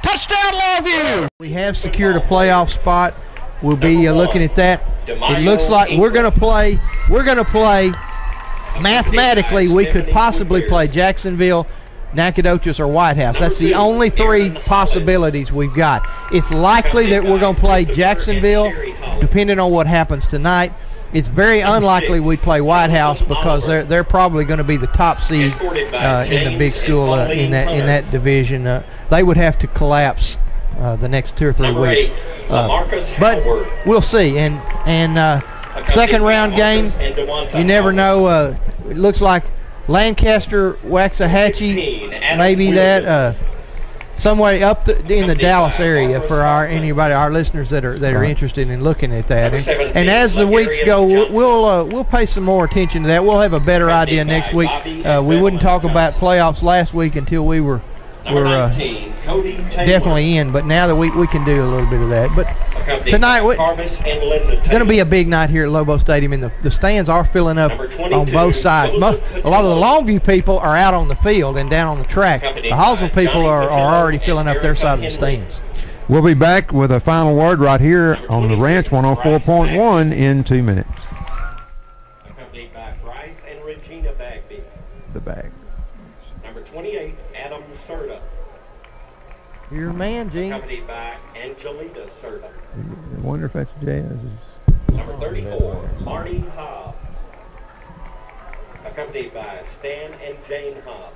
Touchdown, Longview! We have secured a playoff spot. We'll be looking at that. It looks like we're going to play. Mathematically, we could possibly play Jacksonville, Nacogdoches, or White House. That's the only three possibilities we've got. It's likely that we're going to play Jacksonville, depending on what happens tonight. It's very unlikely we play White House because they're probably going to be the top seed in the big school in that division. They would have to collapse the next 2 or 3 weeks, but we'll see. And second round game, you never know. It looks like Lancaster, Waxahachie, maybe that somewhere up in the Dallas area for our listeners that are interested in looking at that. And as the weeks go, we'll pay some more attention to that. We'll have a better idea next week. We wouldn't talk about playoffs last week until we were definitely in, but now that we can do a little bit of that. But tonight it's going to be a big night here at Lobo Stadium, and the stands are filling up on both sides. A lot of the Longview people are out on the field and down on the track. The Hallsville people are already filling up their side of the stands. We'll be back with a final word right here on the Ranch 104.1 in 2 minutes. Accompanied by Bryce and Regina Bagby. The bag. Number 28, Adam Serta. Your man, Gene. Accompanied by Angelita Serta. I wonder if that's Jazz. Number 34, Marty Hobbs. Accompanied by Stan and Jane Hobbs.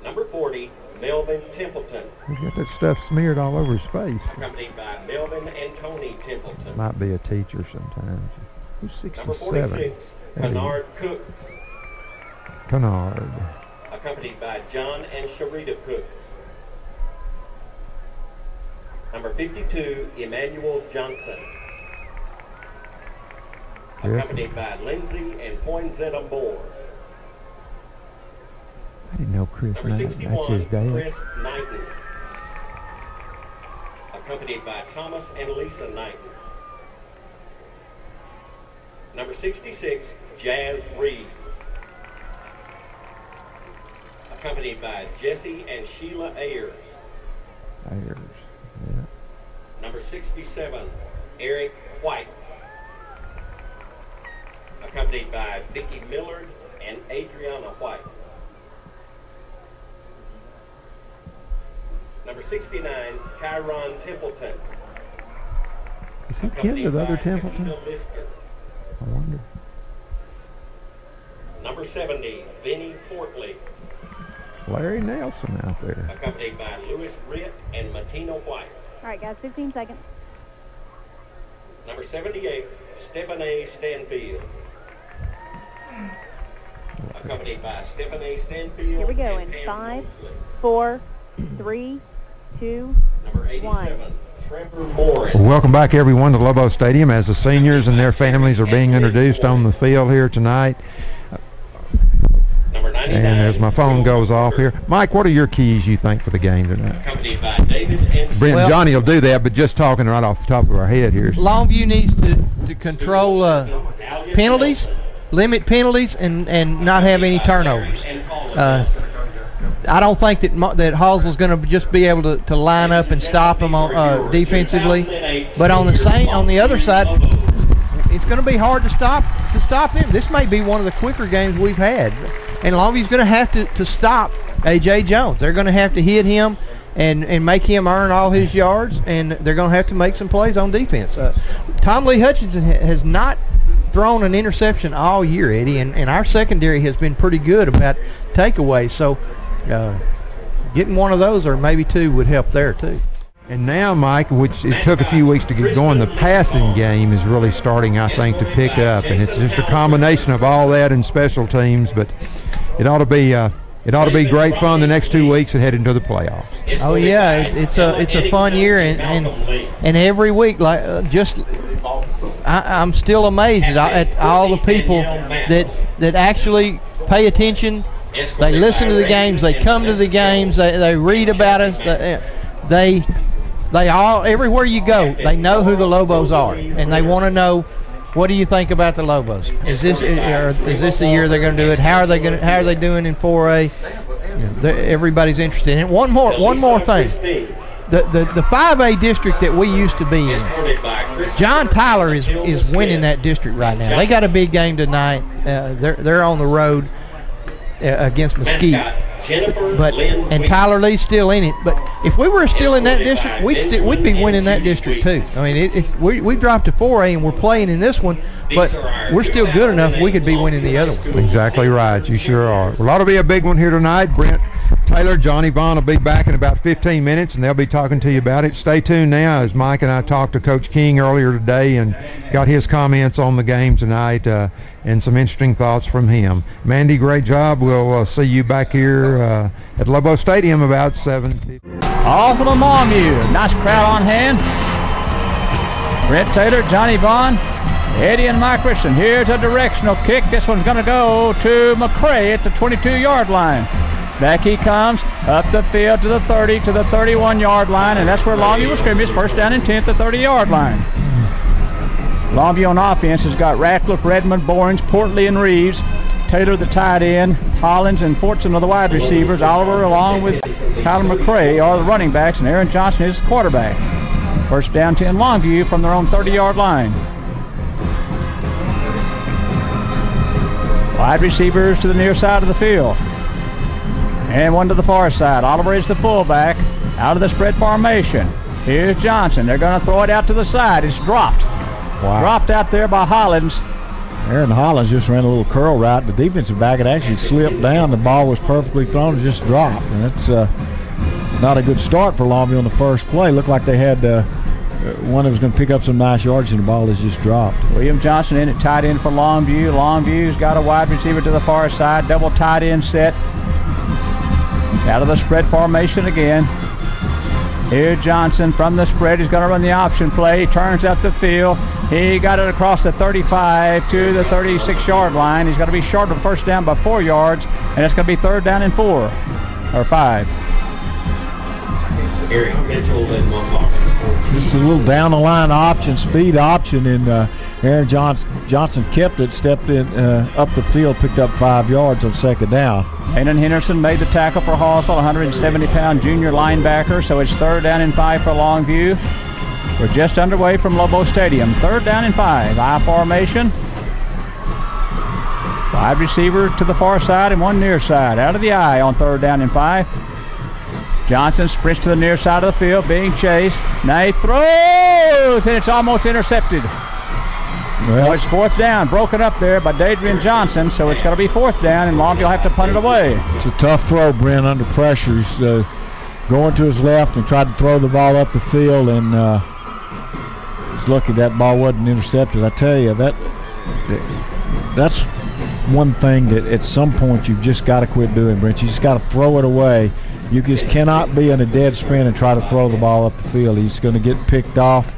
Number 40, Melvin Templeton. He's got that stuff smeared all over his face. Accompanied by Melvin and Tony Templeton. Might be a teacher sometimes. Who's 67? Number 46, Kennard Cooks. Kennard. Accompanied by John and Sharita Cooks. Number 52, Emmanuel Johnson. Accompanied by Lindsay and Poinsettia Moore. I didn't know Chris Number Knighton. 61, That's his dad. Chris Knighton. Accompanied by Thomas and Lisa Knighton. Number 66, Jazz Reeves. Accompanied by Jesse and Sheila Ayers. Ayers, yeah. Number 67, Eric White. Accompanied by Vicki Millard and Adriana White. Number 69, Kyron Templeton. Is he kid with other Templeton? I wonder. Number 70, Vinnie Portley. Larry Nelson out there. Accompanied by Louis Ritt and Martina White. All right, guys, 15 seconds. Number 78, Stephanie Stanfield. Accompanied by Stephanie Stanfield. Here we go and in Pam 5, Mosley. 4, 3, 2, Number 87, 1. Trevor Moore. Well, welcome back, everyone, to Lobo Stadium as the seniors and their families are being introduced on the field here tonight. Number 99, And as my phone goes off here, Mike, what are your keys you think for the game tonight? accompanied by David and Brent and Johnny will do that, but just talking right off the top of our head here. Longview needs to control penalties, limit penalties, and not have any turnovers. I don't think that Hallsville's going to just be able to line up and stop them on, defensively, but on the other side, it's going to be hard to stop them. This may be one of the quicker games we've had, and Longview's going to have to stop A.J. Jones. They're going to have to hit him and make him earn all his yards, and they're going to have to make some plays on defense. Tom Lee Hutchinson has not thrown an interception all year, Eddie, and our secondary has been pretty good about takeaways. So getting one of those or maybe two would help there too. And now, Mike, which it took a few weeks to get going, the passing game is really starting, I think, to pick up, and it's just a combination of all that and special teams. But it ought to be great fun the next 2 weeks and head into the playoffs. Oh yeah, it's a fun year, and every week, like I'm still amazed at all the people that actually pay attention. They listen to the games. They come to the games. They read about us. They all, everywhere you go, they know who the Lobos are, and they want to know, what do you think about the Lobos? Is this the year they're going to do it? How are they doing in 4A? Everybody's interested in it. One more thing. The 5A district that we used to be in, John Tyler is winning that district right now. They got a big game tonight. They're on the road against Mesquite. And Tyler Lee's still in it. But if we were still in that district, we'd be winning that district too. I mean, we dropped to 4A and we're playing in this one, but we're still good enough we could be winning the other one. Exactly right. You sure are. Well, ought to be a big one here tonight. Brent Taylor, Johnny Vaughn will be back in about 15 minutes, and they'll be talking to you about it. Stay tuned now as Mike and I talked to Coach King earlier today and got his comments on the game tonight and some interesting thoughts from him. Mandy, great job. We'll see you back here at Lobo Stadium about 7:50. All from Longview. Nice crowd on hand. Brent Taylor, Johnny Vaughn, Eddie and Mike Richardson. Here's a directional kick. This one's going to go to McCray at the 22-yard line. Back he comes up the field to the 30, to the 31-yard line, and that's where Longview will scrimmage. First down and 10 at the 30-yard line. Longview on offense has got Ratcliffe, Redmond, Borings, Portley, and Reeves. Taylor the tight end, Hollins and Fortson are the wide receivers. Oliver along with Tyler McCray are the running backs, and Aaron Johnson is the quarterback. First down 10 Longview from their own 30-yard line. Wide receivers to the near side of the field. And one to the far side. Oliver is the fullback out of the spread formation. Here's Johnson. They're going to throw it out to the side. It's dropped. Wow. Dropped out there by Hollins. Aaron Hollins just ran a little curl route. The defensive back had actually slipped down. The ball was perfectly thrown. It just dropped. And that's not a good start for Longview on the first play. Looked like they had one that was going to pick up some nice yards, and the ball has just dropped. William Johnson in at tight end for Longview. Longview's got a wide receiver to the far side. Double tight end set. Out of the spread formation again. Here Johnson from the spread. He's going to run the option play. He turns up the field. He got it across the 35 to the 36-yard line. He's going to be short of first down by 4 yards, and it's going to be 3rd down and 4 or 5. Just a little down the line option, speed option, and Aaron Johnson kept it, stepped in up the field, picked up 5 yards on second down. Hayden Henderson made the tackle for Hallsville, 170-pound junior linebacker, so it's 3rd down and 5 for Longview. We're just underway from Lobo Stadium. 3rd down and 5. I formation. Wide receiver to the far side and one near side. Out of the I on 3rd down and 5. Johnson sprints to the near side of the field, being chased. Now he throws, and it's almost intercepted. Well, so it's 4th down, broken up there by Dadrian Johnson, so it's going to be 4th down, and Longview will have to punt it away. It's a tough throw, Brent, under pressure. He's going to his left and tried to throw the ball up the field, and he's lucky that ball wasn't intercepted. I tell you, that's one thing that at some point you've just got to quit doing, Brent. You just got to throw it away. You just cannot be in a dead sprint and try to throw the ball up the field. He's going to get picked off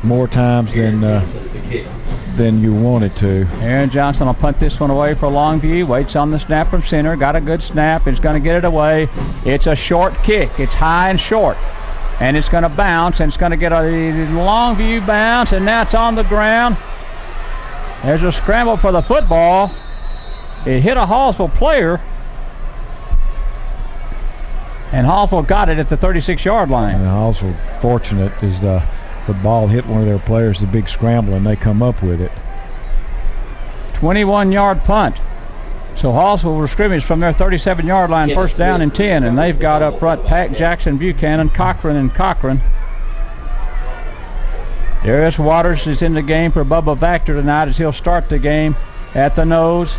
more times than you wanted to. Aaron Johnson will punt this one away for Longview. Waits on the snap from center. Got a good snap. He's going to get it away. It's a short kick. It's high and short. And it's going to bounce, and it's going to get a Longview bounce, and now it's on the ground. There's a scramble for the football. It hit a Hallsville player, and Hallsville got it at the 36-yard line. And also fortunate is the ball hit one of their players, the big scramble, and they come up with it. 21-yard punt. So Hallsville will scrimmage from their 37-yard line, 1st down and 10, and they've got up front Pack, Jackson, Buchanan, Cochran, and Cochran. Darius Waters is in the game for Bubba Vactor tonight as he'll start the game at the nose.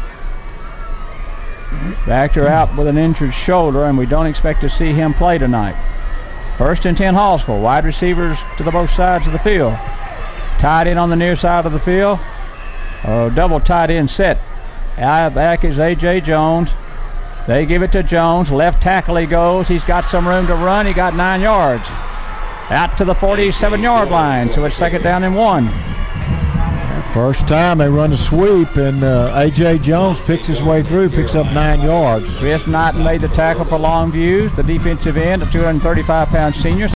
Vactor out with an injured shoulder, and we don't expect to see him play tonight. 1st and 10 Hallsville. Wide receivers to the both sides of the field. Tight end on the near side of the field. Double tight end set. Out back is A.J. Jones. They give it to Jones. Left tackle he goes. He's got some room to run. He got 9 yards. Out to the 47-yard line. So it's 2nd down and 1. First time they run a sweep, and A.J. Jones picks his way through, picks up 9 yards. Chris Knighton made the tackle for Longview, the defensive end, a 235-pound senior.